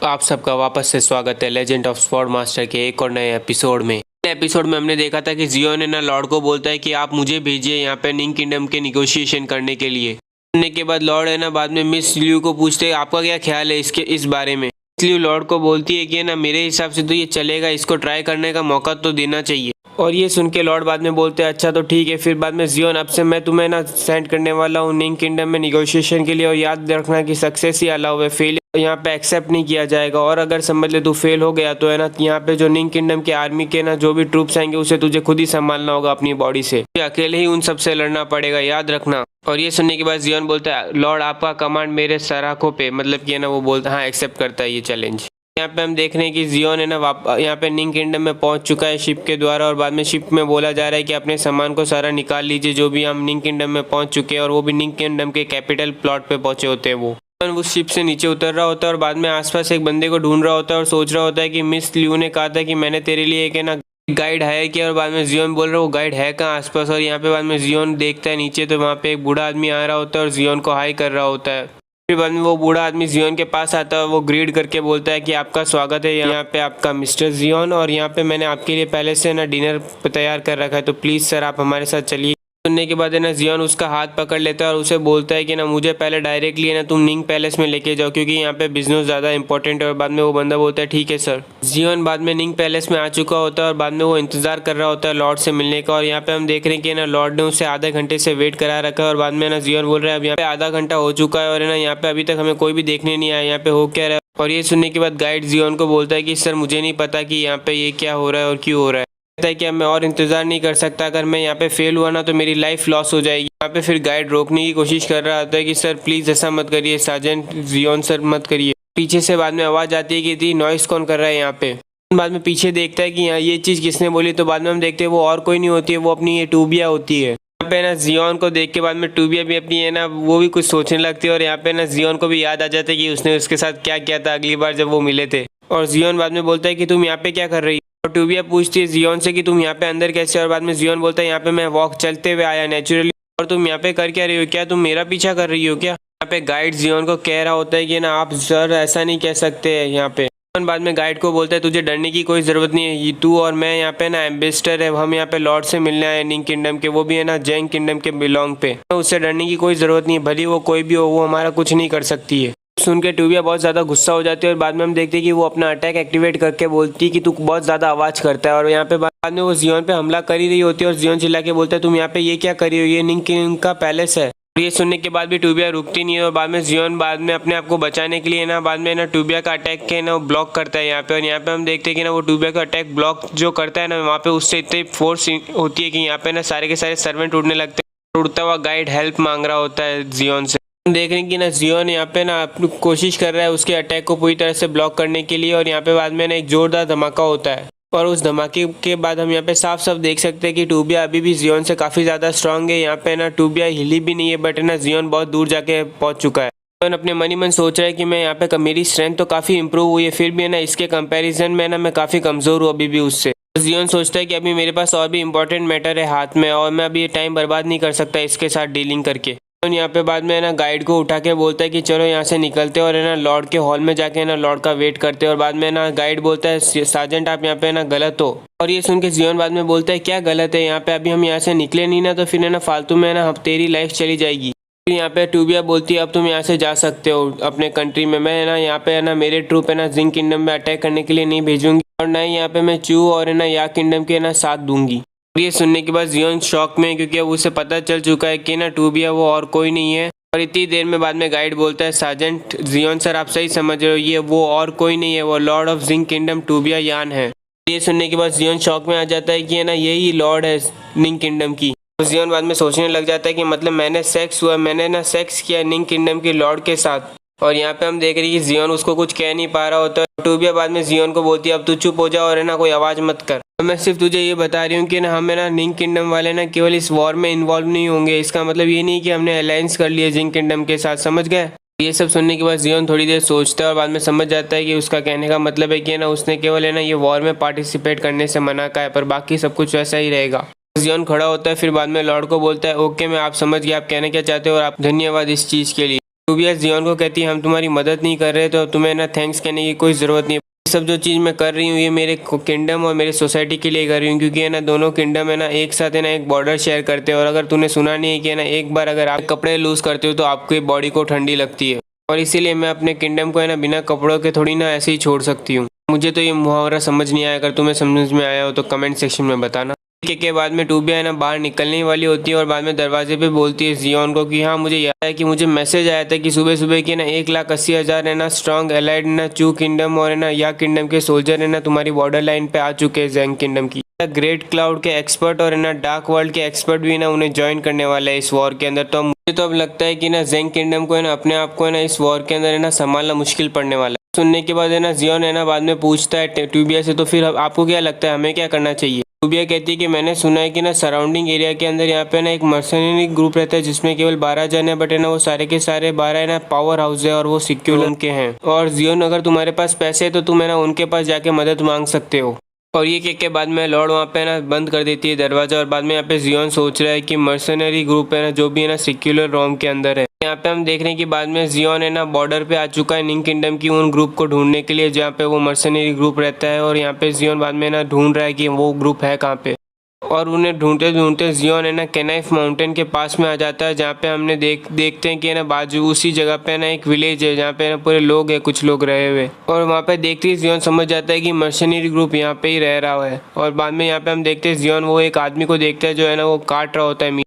आप सबका वापस से स्वागत है लेजेंड ऑफ स्वॉर्ड मास्टर के एक और नए एपिसोड में। एपिसोड में हमने देखा था कि जियो ने ना लॉर्ड को बोलता है कि आप मुझे भेजिए यहाँ पे निंग किंगडम के निगोशिएशन करने के लिए। सुनने के बाद लॉर्ड है ना बाद में मिस लियू को पूछते हैं आपका क्या ख्याल है इस बारे में। लियू लॉर्ड को बोलती है कि ना मेरे हिसाब से तो ये चलेगा, इसको ट्राई करने का मौका तो देना चाहिए। और ये सुन के लॉर्ड बाद में बोलते हैं अच्छा तो ठीक है। फिर बाद में जियोन अब से मैं तुम्हें ना सेंड करने वाला हूँ निंग किंगडम में निगोशिएशन के लिए, और याद रखना कि सक्सेस ही अलाउ है, फेल यहाँ पे एक्सेप्ट नहीं किया जाएगा। और अगर समझ ले तू फेल हो गया तो है ना यहाँ पे जो निंग किंगडम के आर्मी के ना जो भी ट्रूप्स आएंगे उसे तुझे खुद ही संभालना होगा अपनी बॉडी से, अकेले ही उन सबसे लड़ना पड़ेगा, याद रखना। और ये सुनने के बाद जियोन बोलता है लॉर्ड आपका कमांड मेरे सराखों पे, मतलब कि है ना वो बोलता हाँ एक्सेप्ट करता है ये चैलेंज। यहाँ पे हम देख रहे हैं कि जियोन है ना यहाँ पे निंग किंगडम में पहुंच चुका है शिप के द्वारा, और बाद में शिप में बोला जा रहा है कि अपने सामान को सारा निकाल लीजिए जो भी हम निंग किंगडम में पहुंच चुके हैं, और वो भी निंग किंगडम के कैपिटल प्लॉट पे पहुंचे होते हैं। वो उस शिप से नीचे उतर रहा होता है और बाद में आसपास एक बंदे को ढूंढ रहा होता है और सोच रहा होता है कि मिस लियू ने कहा था कि मैंने तेरे लिए एक है ना गाइड हायर किया, और बाद में जियोन बोल रहा है वो गाइड है कहाँ आसपास। और यहाँ पे बाद में जियोन देखता है नीचे तो वहाँ पे एक बूढ़ा आदमी आ रहा होता है और जियोन को हाई कर रहा होता है। फिर बाद में वो बूढ़ा आदमी जियोन के पास आता है, वो ग्रीड करके बोलता है कि आपका स्वागत है यहाँ पे आपका मिस्टर जियोन, और यहाँ पे मैंने आपके लिए पहले से ना डिनर तैयार कर रखा है, तो प्लीज़ सर आप हमारे साथ चलिए। सुनने के बाद है ना जियोन उसका हाथ पकड़ लेता है और उसे बोलता है कि ना मुझे पहले डायरेक्टली है ना तुम निंग पैलेस में लेके जाओ क्योंकि यहाँ पे बिजनेस ज़्यादा इंपॉर्टेंट है। और बाद में वो बंदा बोलता है ठीक है सर। जियोन बाद में निंग पैलेस में आ चुका होता है और बाद में वो इंतजार कर रहा होता है लॉर्ड से मिलने का, और यहाँ पे हम देख रहे हैं कि ना लॉर्ड ने उसे आधे घंटे से वेट करा रखा है। और बाद में ना जियोन बोल रहा है अब यहाँ पे आधा घंटा हो चुका है और है ना यहाँ पे अभी तक हमें कोई भी देखने नहीं आया, यहाँ पे हो क्या रहा है। और ये सुनने के बाद गाइड जियोन को बोलता है कि सर मुझे नहीं पता कि यहाँ पे ये क्या हो रहा है और क्यों हो रहा है, है कि मैं और इंतजार नहीं कर सकता, अगर मैं यहाँ पे फेल हुआ ना तो मेरी लाइफ लॉस हो जाएगी। यहाँ पे फिर गाइड रोकने की कोशिश कर रहा होता है कि सर प्लीज ऐसा मत करिए सार्जेंट जियोन सर मत करिए। पीछे से बाद में आवाज आती है कि दी नॉइस कौन कर रहा है यहाँ पे। बाद में पीछे देखता है कि यहाँ ये चीज किसने बोली, तो बाद में हम देखते हैं वो और कोई नहीं होती है, वो अपनी ये टूबिया होती है। यहाँ पे ना जियोन को देख के बाद में टूबिया भी अपनी है ना वो भी कुछ सोचने लगती है, और यहाँ पे ना जियोन को भी याद आ जाता है कि उसने उसके साथ क्या किया था अगली बार जब वो मिले थे। और जियोन बाद में बोलता है कि तुम यहाँ पे क्या कर रही हो, और टूबिया पूछती है जियोन से कि तुम यहाँ पे अंदर कैसे। और बाद में जियोन बोलता है यहाँ पे मैं वॉक चलते हुए आया नेचुरली, और तुम यहाँ पे कर क्या रही हो, क्या तुम मेरा पीछा कर रही हो क्या। यहाँ पे गाइड जियोन को कह रहा होता है कि ना आप सर ऐसा नहीं कह सकते हैं यहाँ पे। बाद में गाइड को बोलता है तुझे डरने की कोई ज़रूरत नहीं है, ये तू और मैं यहाँ पे ना एम्बेसडर है, हम यहाँ पे लॉर्ड से मिलने आए निंग किंगडम के, वो भी है ना जैंग किंगडम के बिलोंग पे, तो उससे डरने की कोई ज़रूरत नहीं है, भले वो कोई भी हो वो हमारा कुछ नहीं कर सकती है। सुन के टूबिया बहुत ज़्यादा गुस्सा हो जाती है और बाद में हम देखते हैं कि वो अपना अटैक एक्टिवेट करके बोलती है कि तू बहुत ज़्यादा आवाज़ करता है। और यहाँ पे बाद में वो जियोन पे हमला कर ही रही होती है और जियोन चिल्ला के बोलता है तुम यहाँ पे ये क्या कर रही हो, ये निंग किंग का पैलेस है। ये सुनने के बाद भी टूबिया रुकती नहीं है, और बाद में जियोन बाद में अपने आप को बचाने के लिए ना बाद में ना टूबिया का अटैक के ना ब्लॉक करता है यहाँ पे। और यहाँ पे हम देखते हैं कि ना वो टूबिया का अटैक ब्लॉक जो करता है ना वहाँ पे उससे इतनी फोर्स होती है कि यहाँ पे ना सारे के सारे सर्वेंट उड़ने लगते हैं। उड़ता हुआ गाइड हेल्प मांग रहा होता है जियोन से। देख रहे हैं कि ना जियोन यहाँ पे ना कोशिश कर रहा है उसके अटैक को पूरी तरह से ब्लॉक करने के लिए, और यहाँ पे बाद में ना एक जोरदार धमाका होता है, और उस धमाके के बाद हम यहाँ पे साफ साफ देख सकते हैं कि टूबिया अभी भी जियोन से काफ़ी ज़्यादा स्ट्रांग है। यहाँ पे ना टूबिया हिली भी नहीं है, बट ना जियोन बहुत दूर जाके पहुँच चुका है। जियोन अपने मन ही मन सोच रहा है कि मैं यहाँ पे मेरी स्ट्रेंथ तो काफ़ी इंप्रूव हुई है, फिर भी है ना इसके कंपैरिजन में ना मैं काफ़ी कमज़ोर हूँ अभी भी उससे। जियोन सोचता है कि अभी मेरे पास और भी इंपॉर्टेंट मैटर है हाथ में, और मैं अभी टाइम बर्बाद नहीं कर सकता इसके साथ डीलिंग करके। यहाँ पे बाद में ना गाइड को उठा के बोलता है कि चलो यहाँ से निकलते और है ना लॉर्ड के हॉल में जाके ना लॉर्ड का वेट करते। और बाद में ना गाइड बोलता है सार्जेंट आप यहाँ पे ना गलत हो। और ये सुन के जियोन बाद में बोलता है क्या गलत है, यहाँ पे अभी हम यहाँ से निकले नहीं ना तो फिर है ना फालतू में ना तेरी लाइफ चली जाएगी। फिर यहाँ पे टूबिया बोलती है अब तुम यहाँ से जा सकते हो अपने कंट्री में, मैं है ना यहाँ पे है ना मेरे ट्रूप है ना जिंग किंगडम में अटैक करने के लिए नहीं भेजूंगी, और ना ही यहाँ पे मैं चू और है ना या किंगडम के ना साथ दूंगी। ये सुनने के बाद जियोन शॉक में, क्योंकि अब उसे पता चल चुका है कि ना टूबिया वो और कोई नहीं है। और इतनी देर में बाद में गाइड बोलता है सार्जेंट जियोन सर आप सही समझ रहे हो, ये वो और कोई नहीं है, वो लॉर्ड ऑफ जिंग किंगडम टूबिया यान है। ये सुनने के बाद जियोन शॉक में आ जाता है कि है ना यही लॉर्ड है निंग किंगडम की। तो जियोन बाद में सोचने लग जाता है कि मतलब मैंने ना सेक्स किया निंग किंगडम के लॉर्ड के साथ। और यहाँ पे हम देख रहे हैं कि जियोन उसको कुछ कह नहीं पा रहा होता है। टूबिया बाद में जियोन को बोलती है अब तू चुप हो जा और है ना कोई आवाज़ मत कर, मैं सिर्फ तुझे ये बता रही हूँ कि ना हमें ना निंग किंगडम वाले ना केवल इस वॉर में इन्वॉल्व नहीं होंगे, इसका मतलब ये नहीं कि हमने अलायंस कर लिया जिंग किंगडम के साथ, समझ गए। ये सब सुनने के बाद जियोन थोड़ी देर सोचता है और बाद में समझ जाता है कि उसका कहने का मतलब है कि ना उसने केवल है ना ये वॉर में पार्टिसिपेट करने से मना कहा है, पर बाकी सब कुछ वैसा ही रहेगा। जियोन खड़ा होता है, फिर बाद में लॉर्ड को बोलता है ओके मैं आप समझ गया आप कहना क्या चाहते हो और आप धन्यवाद इस चीज़ के लिए। टूबिया जियोन को कहती है हम तुम्हारी मदद नहीं कर रहे तो तुम्हें ना थैंक्स कहने की कोई ज़रूरत नहीं है। ये सब जो चीज़ मैं कर रही हूँ ये मेरे किंगडम और मेरे सोसाइटी के लिए कर रही हूँ, क्योंकि है ना दोनों किंगडम है ना एक साथ है ना एक बॉर्डर शेयर करते हैं। और अगर तूने सुना नहीं है कि है ना एक बार अगर आप कपड़े लूज़ करते हो तो आपकी बॉडी को ठंडी लगती है, और इसीलिए मैं अपने किंगडम को है ना बिना कपड़ों के थोड़ी ना ऐसे ही छोड़ सकती हूँ। मुझे तो ये मुहावरा समझ नहीं आया, अगर तुम्हें समझ में आया हो तो कमेंट सेक्शन में बताना। के बाद में टूबिया है ना बाहर निकलने वाली होती है और बाद में दरवाजे पे बोलती है जियोन को कि हाँ मुझे याद है कि मुझे मैसेज आया था कि सुबह सुबह की ना 1,80,000 है ना स्ट्रॉन्ग एलाइड ना चू किंगडम और है ना या किंगडम के सोल्जर है ना तुम्हारी बॉर्डर लाइन पे आ चुके हैं ज़ेंग किंगडम की। ग्रेट क्लाउड के एक्सपर्ट और है ना डार्क वर्ल्ड के एक्सपर्ट भी ना उन्हें ज्वाइन करने वाले हैं इस वॉर के अंदर। तो मुझे तो अब लगता है कि ना ज़ेंग किंगडम को है ना अपने आप को है ना इस वॉर के अंदर है ना संभालना मुश्किल पड़ने वाला है। सुनने के बाद है ना जियोन है ना बाद में पूछता है टूबिया से तो फिर आपको क्या लगता है हमें क्या करना चाहिए। टूबिया कहती है कि मैंने सुना है कि ना सराउंडिंग एरिया के अंदर यहाँ पे ना एक मर्सनरी ग्रुप रहता है जिसमें केवल 12 जन है, बट है ना वो सारे के सारे 12 है ना पावर हाउस है और वो सिक्योर उनके हैं। और जियोन अगर तुम्हारे पास पैसे है तो तुम है ना उनके पास जाके मदद मांग सकते हो। और ये के बाद में लॉर्ड वहाँ पे ना बंद कर देती है दरवाजा, और बाद में यहाँ पे जियोन सोच रहा है कि मर्सनरी ग्रुप है ना जो भी है ना सिक्युलर रोम के अंदर है। यहाँ पे हम देख रहे हैं कि बाद में जियोन है ना बॉर्डर पे आ चुका है निंग किंगडम की उन ग्रुप को ढूंढने के लिए जहाँ पे वो मर्सनरी ग्रुप रहता है। और यहाँ पे जियोन बाद में ना ढूंढ रहा है कि वो ग्रुप है कहाँ पे, और उन्हें ढूंढते ढूंढते जियोन है ना केनाइफ माउंटेन के पास में आ जाता है जहाँ पे हमने देखते हैं कि ना बाजू उसी जगह पे ना एक विलेज है जहाँ पे ना पूरे लोग हैं, कुछ लोग रहे हुए। और वहाँ पे देखते ही जियोन समझ जाता है कि मर्सनरी ग्रुप यहाँ पे ही रह रहा है। और बाद में यहाँ पे हम देखते हैं जियोन वो एक आदमी को देखता है जो है ना वो काट रहा होता है।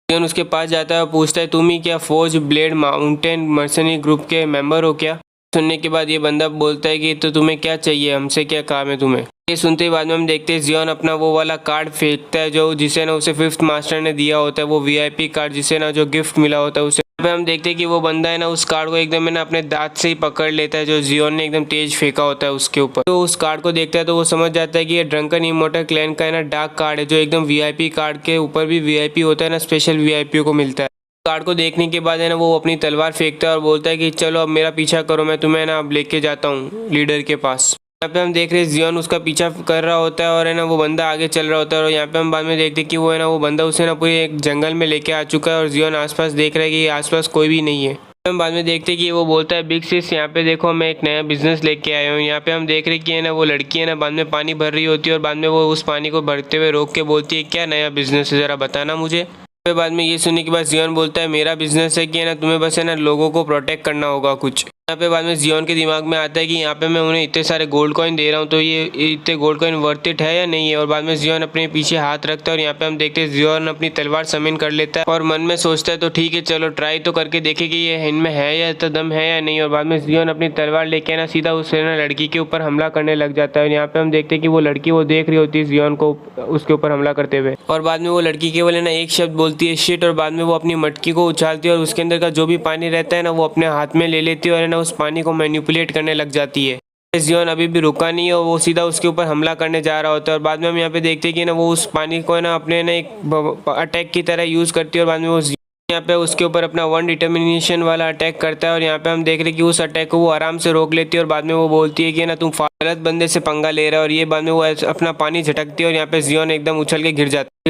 जियोन उसके पास जाता है और पूछता है तुम ही क्या forge blade mountain mercenary group के मेंबर हो क्या। सुनने के बाद ये बंदा बोलता है कि तो तुम्हें क्या चाहिए, हमसे क्या काम है तुम्हें। ये सुनते ही बाद में हम देखते हैं जियोन अपना वो वाला कार्ड फेंकता है जो जिसे ना उसे फिफ्थ मास्टर ने दिया होता है, वो वीआईपी कार्ड जिसे ना जो गिफ्ट मिला होता है उसे। यहाँ पे हम देखते हैं कि वो बंदा है ना उस कार्ड को एकदम है ना अपने दांत से ही पकड़ लेता है जो जियोन ने एकदम तेज फेंका होता है उसके ऊपर। तो उस कार्ड को देखता है तो वो समझ जाता है कि ये ड्रंकन इमोर्टल क्लैन का है ना डार्क कार्ड है जो एकदम वीआईपी कार्ड के ऊपर भी वीआईपी होता है ना स्पेशल वीआईपी को मिलता है। कार्ड को देखने के बाद है ना वो अपनी तलवार फेंकता है और बोलता है कि चलो अब मेरा पीछा करो, मैं तुम्हें ना अब लेके जाता हूँ लीडर के पास। यहाँ पे हम देख रहे हैं जियोन उसका पीछा कर रहा होता है और है ना वो बंदा आगे चल रहा होता है। और यहाँ पे हम बाद में देखते हैं कि वो है ना वो बंदा उसे ना पूरे एक जंगल में लेके आ चुका है और जियोन आसपास देख रहा है कि आसपास कोई भी नहीं है। हम बाद में देखते हैं कि वो बोलता है बिग सिस यहाँ पे देखो मैं एक नया बिजनेस लेके आया हूँ। यहाँ पे हम देख रहे हैं कि है ना वो लड़की है ना बाद में पानी भर रही होती है और बाद में वो उस पानी को भरते हुए रोक के बोलती है क्या नया बिजनेस है जरा बताना मुझे। फिर बाद में ये सुनने के बाद जियोन बोलता है मेरा बिजनेस है कि है ना तुम्हें बस है ना लोगों को प्रोटेक्ट करना होगा कुछ। यहाँ पे बाद में जियोन के दिमाग में आता है कि यहाँ पे मैं उन्हें इतने सारे गोल्ड कॉइन दे रहा हूँ तो ये इतने गोल्ड कॉइन वर्थ इट है या नहीं है। और बाद में जियोन अपने पीछे हाथ रखता है और यहाँ पे हम देखते हैं जियोन अपनी तलवार समिन कर लेता है और मन में सोचता है तो ठीक है चलो ट्राई तो करके देखे कि ये इनमें है या तो दम है या नहीं। और बाद में जियोन अपनी तलवार लेके ना सीधा उस लड़की के ऊपर हमला करने लग जाता है। और यहाँ पे हम देखते हैं कि वो लड़की वो देख रही होती है जियोन को उसके ऊपर हमला करते हुए। और बाद में वो लड़की केवल है ना एक शब्द बोलती है शिट, और बाद में वो अपनी मटकी को उछालती है और उसके अंदर का जो भी पानी रहता है ना वो अपने हाथ में ले लेती है और है ना उस पानी को मैनिपुलेट करने लग जाती है। जियोन अभी भी रुका नहीं है और वो सीधा उसके ऊपर हमला करने जा रहा होता है। और बाद में हम यहाँ पे देखते हैं कि ना वो उस पानी को है ना अपने ना एक अटैक की तरह यूज करती है और बाद में वो यहाँ पे उसके ऊपर अपना वन डिटर्मिनेशन वाला अटैक करता है। और यहाँ पे हम देख रहे हैं कि उस अटैक को वो आराम से रोक लेती है और बाद में वो बोलती है कि ना तुम गलत बंदे से पंगा ले रहा है। और ये बाद में वो अपना पानी झटकती है और यहाँ पे जियोन एकदम उछल के गिर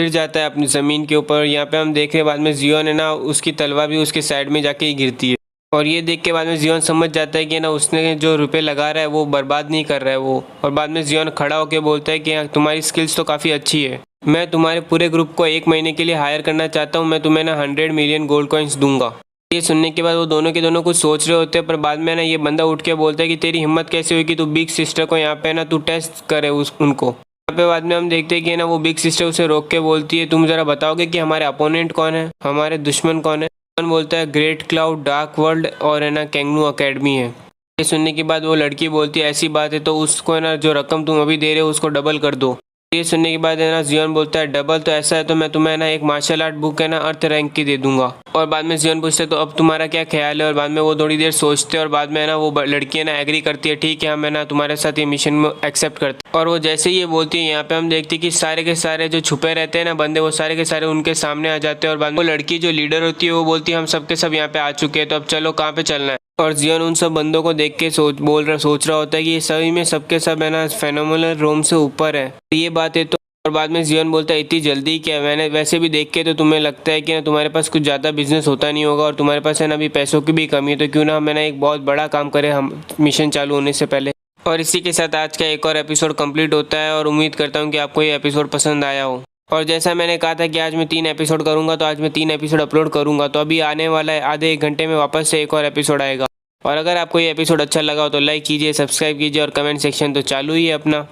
जाता है अपनी ज़मीन के ऊपर। यहाँ पे हम देख रहे हैं बाद में जियोन है ना उसकी तलवार भी उसके साइड में जाके ही गिरती है। और ये देख के बाद में जियोन समझ जाता है कि ना उसने जो रुपए लगा रहा है वो बर्बाद नहीं कर रहा है वो। और बाद में जियोन खड़ा होकर बोलता है कि तुम्हारी स्किल्स तो काफ़ी अच्छी है, मैं तुम्हारे पूरे ग्रुप को 1 महीने के लिए हायर करना चाहता हूँ, मैं तुम्हें ना 100 मिलियन गोल्ड कॉइन्स दूंगा। ये सुनने के बाद वो दोनों के दोनों कुछ सोच रहे होते हैं, पर बाद में ना ये बंदा उठ के बोलता है कि तेरी हिम्मत कैसे हुई कि तू बिग सिस्टर को यहाँ पे ना तू टेस्ट करे उनको। यहाँ पे बाद में हम देखते हैं कि ना वो बिग सिस्टर उसे रोक के बोलती है तुम ज़रा बताओगे कि हमारे अपोनेंट कौन है, हमारे दुश्मन कौन है। बोलता है ग्रेट क्लाउड, डार्क वर्ल्ड और है ना कैंगनू अकेडमी है। ये सुनने के बाद वो लड़की बोलती है ऐसी बात है तो उसको है ना जो रकम तुम अभी दे रहे हो उसको डबल कर दो। ये सुनने के बाद है ना जियोन बोलता है डबल तो ऐसा है तो मैं तुम्हें ना एक मार्शल आर्ट बुक है ना अर्थ रैंक की दे दूंगा। और बाद में जियोन पूछते तो अब तुम्हारा क्या ख्याल है। और बाद में वो थोड़ी देर सोचते और बाद में है ना वो लड़की है ना एग्री करती है ठीक है मैं ना तुम्हारे साथ ये मिशन में एक्सेप्ट करती। और वो जैसे ही ये बोलती है यहाँ पे हम देखते हैं कि सारे के सारे जो छुपे रहते हैं ना बंदे वो सारे के सारे उनके सामने आ जाते हैं। और बाद में वो लड़की जो लीडर होती है वो बोलती है हम सबके सब यहाँ पे आ चुके हैं तो अब चलो कहाँ पे चलना है। और जियोन उन सब बंदों को देख के सोच रहा होता है कि ये सभी में सबके सब है ना फेनोमेनल रोम से ऊपर है। ये बात है तो और बाद में जियोन बोलता है इतनी जल्दी क्या, मैंने वैसे भी देख के तो तुम्हें लगता है कि ना तुम्हारे पास कुछ ज़्यादा बिजनेस होता नहीं होगा और तुम्हारे पास है ना अभी पैसों की भी कमी है, तो क्यों ना मैंने एक बहुत बड़ा काम करे हम मिशन चालू होने से पहले। और इसी के साथ आज का एक और एपिसोड कंप्लीट होता है और उम्मीद करता हूँ कि आपको ये एपिसोड पसंद आया हो। और जैसा मैंने कहा था कि आज मैं 3 एपिसोड करूँगा, तो आज मैं 3 एपिसोड अपलोड करूँगा। तो अभी आने वाला है आधे 1 घंटे में वापस से एक और एपिसोड आएगा। और अगर आपको ये एपिसोड अच्छा लगा हो तो लाइक कीजिए, सब्सक्राइब कीजिए और कमेंट सेक्शन तो चालू ही है अपना।